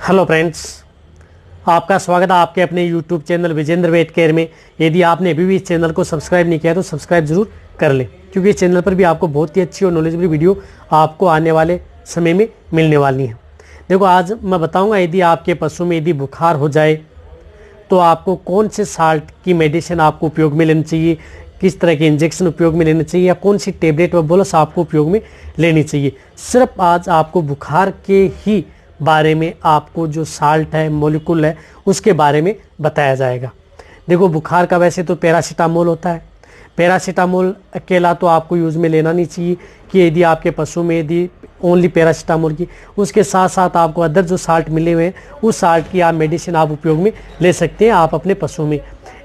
Hello friends, आपका स्वागत है आपके अपने YouTube channel Vijendra weight care में। यदि आपने अभी भी इस चैनल को सब्सक्राइब नहीं किया तो सब्सक्राइब जरूर कर लें, क्योंकि इस चैनल पर भी आपको बहुत ही अच्छी और नॉलेजेबल वीडियो आपको आने वाले समय में मिलने वाली हैं। देखो, आज मैं बताऊंगा यदि आपके पशु में यदि बुखार हो जाए तो आपको कौन से साल्ट की मेडिसिन आपको उपयोग में लेनी चाहिए, किस तरह के इंजेक्शन उपयोग में लेने चाहिए, या कौन सी टेबलेट व बोलस आपको उपयोग में लेनी चाहिए। सिर्फ आज आपको बुखार के ही बारे में आपको जो साल्ट है, मॉलिक्यूल है, उसके बारे में बताया जाएगा। देखो, बुखार का वैसे तो पैरासीटामोल होता है। पैरासीटामोल अकेला तो आपको यूज़ में लेना नहीं चाहिए कि यदि आपके पशु में यदि ओनली पैरासीटामोल की, उसके साथ साथ आपको अदर जो साल्ट मिले हुए हैं उस साल्ट की आप मेडिसिन आप उपयोग में ले सकते हैं। आप अपने पशु में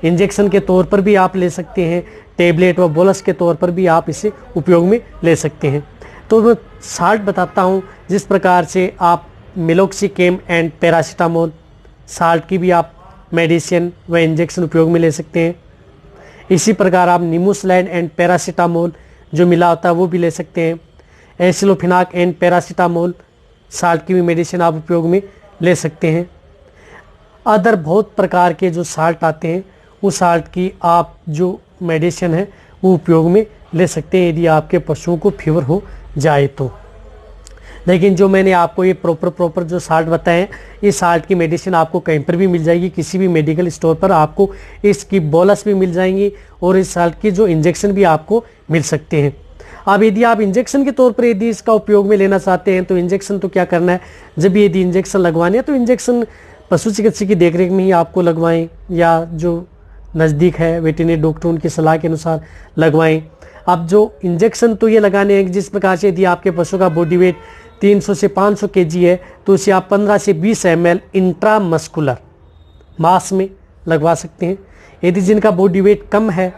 इंजेक्शन के तौर पर भी आप ले सकते हैं, टेबलेट व बोलस के तौर पर भी आप इसे उपयोग में ले सकते हैं। तो मैं साल्ट बताता हूँ जिस प्रकार से आप मेलोक्सिकेम एंड पैरासीटामोल साल्ट की भी आप मेडिसिन व इंजेक्शन उपयोग में ले सकते हैं। इसी प्रकार आप निमोसलाइन एंड पैरासीटामोल जो मिला होता है वो भी ले सकते हैं। एसिलोफिनाक एंड पैरासीटामोल साल्ट की भी मेडिसिन आप उपयोग में ले सकते हैं। अदर बहुत प्रकार के जो साल्ट आते हैं उस साल्ट की आप जो मेडिसिन है वो उपयोग में ले सकते हैं यदि आपके पशुओं को फीवर हो जाए तो। लेकिन जो मैंने आपको ये प्रॉपर जो साल्ट बताए हैं, इस साल्ट की मेडिसिन आपको कहीं पर भी मिल जाएगी, किसी भी मेडिकल स्टोर पर आपको इसकी बोलस भी मिल जाएंगी और इस साल्ट की जो इंजेक्शन भी आपको मिल सकते हैं। अब यदि आप इंजेक्शन के तौर पर यदि इसका उपयोग में लेना चाहते हैं तो इंजेक्शन तो क्या करना है, जब यदि इंजेक्शन लगवाने हैं तो इंजेक्शन पशु चिकित्सक की देखरेख में ही आपको लगवाएं, या जो नज़दीक है वेटरनरी डॉक्टर उनकी सलाह के अनुसार लगवाएं। अब जो इंजेक्शन तो ये लगाने हैं जिस प्रकार से यदि आपके पशु का बॉडी वेट 300 से 500 केजी है तो उसे आप 15 से 20 ml इंट्रामस्कुलर मास में लगवा सकते हैं। यदि जिनका बॉडी वेट कम है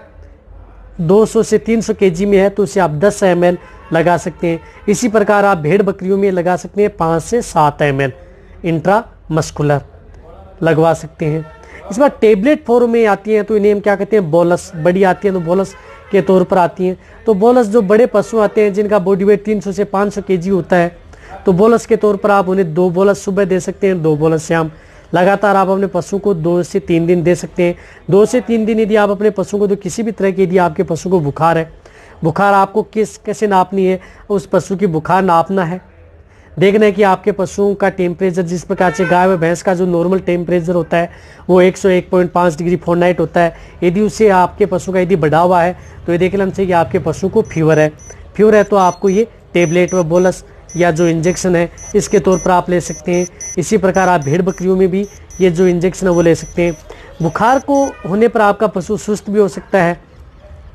200 से 300 केजी में है तो उसे आप 10 ml लगा सकते हैं। इसी प्रकार आप भेड़ बकरियों में लगा सकते हैं 5 से 7 ml इंट्रामस्कुलर लगवा सकते हैं। इस बार टेबलेट फॉर्म में आती हैं तो इन्हें हम क्या कहते हैं, बोलस। बड़ी आती हैं तो बोलस के तौर पर आती हैं। तो बोलस जो बड़े पशु आते हैं जिनका बॉडी वेट 300 से 500 केजी होता है तो बोलस के तौर पर आप उन्हें 2 बोलस सुबह दे सकते हैं, 2 बोलस शाम। लगातार आप अपने पशु को 2 से 3 दिन दे सकते हैं। 2 से 3 दिन यदि आप अपने पशु को, तो किसी भी तरह की यदि आपके पशु को बुखार है, बुखार आपको कैसे नापनी है, उस पशु की बुखार नापना है। देखना है कि आपके पशुओं का टेम्परेचर, जिस प्रकार से गाय व भैंस का जो नॉर्मल टेम्परेचर होता है वो 101.5 डिग्री फ़ारेनहाइट होता है। यदि उससे आपके पशु का यदि बढ़ा हुआ है तो ये देख लेना चाहिए कि आपके पशु को फीवर है। फीवर है तो आपको ये टेबलेट व बोलस या जो इंजेक्शन है इसके तौर पर आप ले सकते हैं। इसी प्रकार आप भेड़ बकरियों में भी ये जो इंजेक्शन है वो ले सकते हैं। बुखार को होने पर आपका पशु सुस्त भी हो सकता है,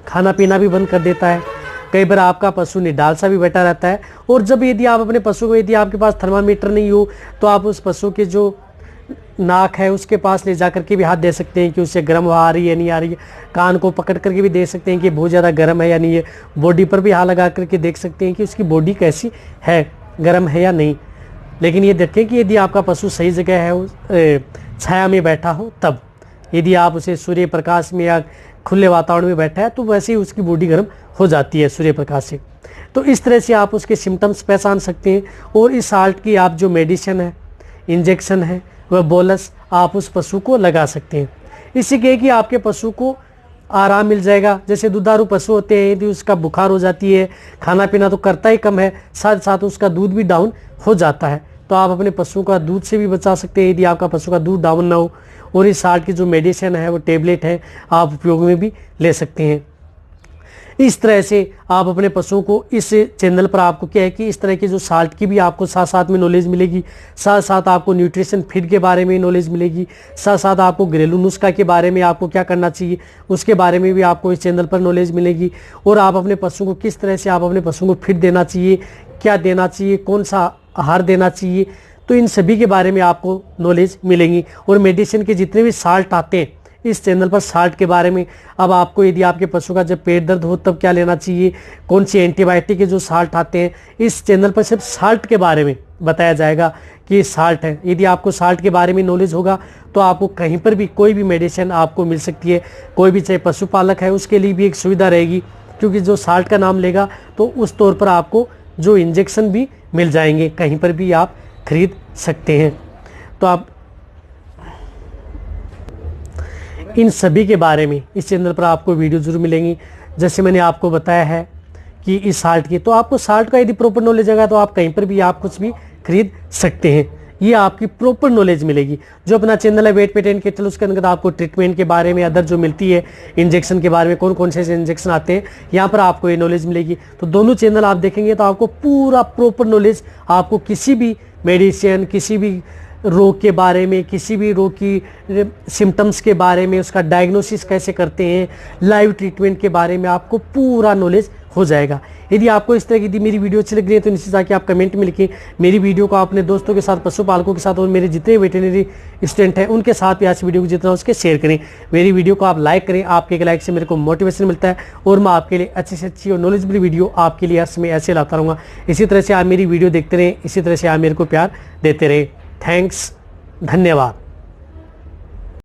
खाना पीना भी बंद कर देता है, कई बार आपका पशु निडाल सा भी बैठा रहता है। और जब यदि आप अपने पशु को, यदि आपके पास थर्मामीटर नहीं हो तो आप उस पशु के जो नाक है उसके पास ले जा करके भी हाथ दे सकते हैं कि उससे गर्म हवा आ रही है नहीं आ रही है। कान को पकड़ करके भी देख सकते हैं कि बहुत ज़्यादा गर्म है या नहीं है। बॉडी पर भी हाथ लगा करके देख सकते हैं कि उसकी बॉडी कैसी है, गर्म है या नहीं। लेकिन ये देखें कि यदि आपका पशु सही जगह है, छाया में बैठा हो, तब। यदि आप उसे सूर्य प्रकाश में या खुले वातावरण में बैठा है तो वैसे ही उसकी बॉडी गर्म हो जाती है सूर्य प्रकाश से। तो इस तरह से आप उसके सिम्टम्स पहचान सकते हैं। और इस साल्ट की आप जो मेडिसिन है, इंजेक्शन है, वह बोलस आप उस पशु को लगा सकते हैं। इससे क्या है कि आपके पशु को आराम मिल जाएगा। जैसे दुधारू पशु होते हैं, यदि उसका बुखार हो जाती है, खाना पीना तो करता ही कम है, साथ साथ उसका दूध भी डाउन हो जाता है, तो आप अपने पशु का दूध से भी बचा सकते हैं यदि आपका पशु का दूध डाउन ना हो। और इस साल्ट की जो मेडिसिन है वो टेबलेट है, आप उपयोग में भी ले सकते हैं। इस तरह से आप अपने पशुओं को, इस चैनल पर आपको क्या है कि इस तरह की जो साल्ट की भी आपको साथ साथ में नॉलेज मिलेगी, साथ साथ आपको न्यूट्रिशन फीड के बारे में नॉलेज मिलेगी, साथ साथ आपको घरेलू नुस्खा के बारे में आपको क्या करना चाहिए उसके बारे में भी आपको इस चैनल पर नॉलेज मिलेगी। और आप अपने पशु को किस तरह से आप अपने पशु को फीड देना चाहिए, क्या देना चाहिए, कौन सा आहार देना चाहिए, तो इन सभी के बारे में आपको नॉलेज मिलेंगी। और मेडिसिन के जितने भी साल्ट आते हैं इस चैनल पर साल्ट के बारे में, अब आपको यदि आपके पशु का जब पेट दर्द हो तब क्या लेना चाहिए, कौन सी एंटीबायोटिक के जो साल्ट आते हैं, इस चैनल पर सिर्फ साल्ट के बारे में बताया जाएगा कि साल्ट है। यदि आपको साल्ट के बारे में नॉलेज होगा तो आपको कहीं पर भी कोई भी मेडिसिन आपको मिल सकती है। कोई भी चाहे पशुपालक है उसके लिए भी एक सुविधा रहेगी, क्योंकि जो साल्ट का नाम लेगा तो उस तौर पर आपको जो इंजेक्शन भी मिल जाएंगे, कहीं पर भी आप खरीद सकते हैं। तो आप इन सभी के बारे में इस चैनल पर आपको वीडियो जरूर मिलेंगी। जैसे मैंने आपको बताया है कि इस साल्ट की, तो आपको साल्ट का यदि प्रॉपर नॉलेज होगा तो आप कहीं पर भी आप कुछ भी खरीद सकते हैं। ये आपकी प्रॉपर नॉलेज मिलेगी। जो अपना चैनल है वेट पेट एंड केटल, उसके अंदर आपको ट्रीटमेंट के बारे में, अदर जो मिलती है इंजेक्शन के बारे में, कौन कौन से इंजेक्शन आते हैं, यहाँ पर आपको ये नॉलेज मिलेगी। तो दोनों चैनल आप देखेंगे तो आपको पूरा प्रॉपर नॉलेज, आपको किसी भी मेडिसिन, किसी भी रोग के बारे में, किसी भी रोग की सिम्टम्स के बारे में, उसका डायग्नोसिस कैसे करते हैं, लाइव ट्रीटमेंट के बारे में आपको पूरा नॉलेज हो जाएगा। यदि आपको इस तरह की मेरी वीडियो अच्छी लग रही है तो निश्चित आके आप कमेंट में लिखें। मेरी वीडियो को अपने दोस्तों के साथ, पशुपालकों के साथ और मेरे जितने वेटरनरी स्टूडेंट हैं उनके साथ भी आज वीडियो को जितना उसके शेयर करें। मेरी वीडियो को आप लाइक करें, आपके एक लाइक से मेरे को मोटिवेशन मिलता है और मैं आपके लिए अच्छी से अच्छी और नॉलेजेबल वीडियो आपके लिए हर समय ऐसे लाता रहूँगा। इसी तरह से आप मेरी वीडियो देखते रहें, इसी तरह से आप मेरे को प्यार देते रहें। थैंक्स, धन्यवाद।